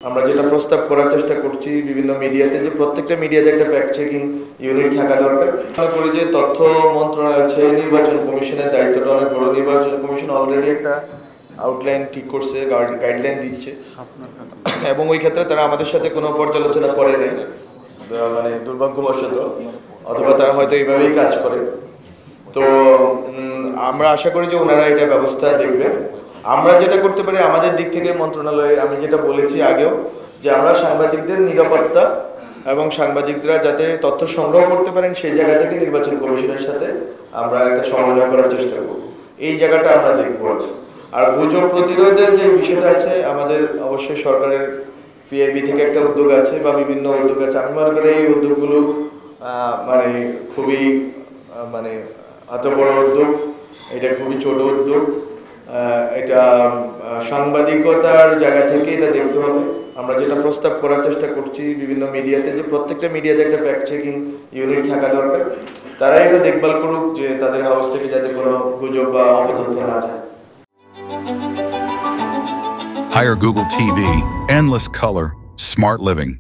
আমরা যেটা প্রস্তাব করার চেষ্টা করছি বিভিন্ন মিডিয়াতে, যে প্রত্যেকটা মিডিয়াতে একটা ফ্যাক্ট চেকিং ইউনিট থাকা দরকার। মনে করি যে তথ্য মন্ত্রণালয় আছে, নির্বাচন কমিশনের দায়িত্বটা অনেক বড়। নির্বাচন কমিশন অলরেডি একটা আউটলাইন ঠিক করছে, গাইডলাইন দিচ্ছে, এবং ওই ক্ষেত্রে তারা আমাদের সাথে কোনো পর্যালোচনা করে নাই, মানে দুর্ভাগ্যবশত, অথবা তারা হয়তো এইভাবেই কাজ করে। তো আমরা আশা করি যে ওনারা এটা ব্যবস্থা দেখবেন। আমরা যেটা করতে পারি আমাদের দিক থেকে মন্ত্রণালয়ে, আমি যেটা বলেছি আগেও, যে আমরা সাংবাদিকদের নিরাপত্তা এবং সাংবাদিকরা যাতে তথ্য সংগ্রহ করতে পারেন সেই জায়গা থেকে নির্বাচন কমিশনের সাথে আমরা একটা সমন্বয় করার চেষ্টা করব। এই জায়গাটা আমরা দেখব। আর গুজব প্রতিরোধের যে বিষয়টা আছে, আমাদের অবশ্যই সরকারের পিআইবি থেকে একটা উদ্যোগ আছে বা বিভিন্ন উদ্যোগ আছে। আমি মনে করি এই উদ্যোগগুলো মানে খুবই মানে এত বড় উদ্যোগ, এটা খুবই ছোট উদ্যোগ। এটা সাংবাদিকতার জায়গা থেকে এটা দেখতে হবে। আমরা যেটা প্রস্তাব করার চেষ্টা করছি বিভিন্ন মিডিয়াতে, যে প্রত্যেকটা মিডিয়াতে একটা ফ্যাক্ট চেকিং ইউনিট থাকা দরকার। তারা এটা দেখভাল করুক যে তাদের হাউস থেকে যাতে কোনো গুজব বা অপতথ্য না যায়। Hire Google TV, endless color, smart living.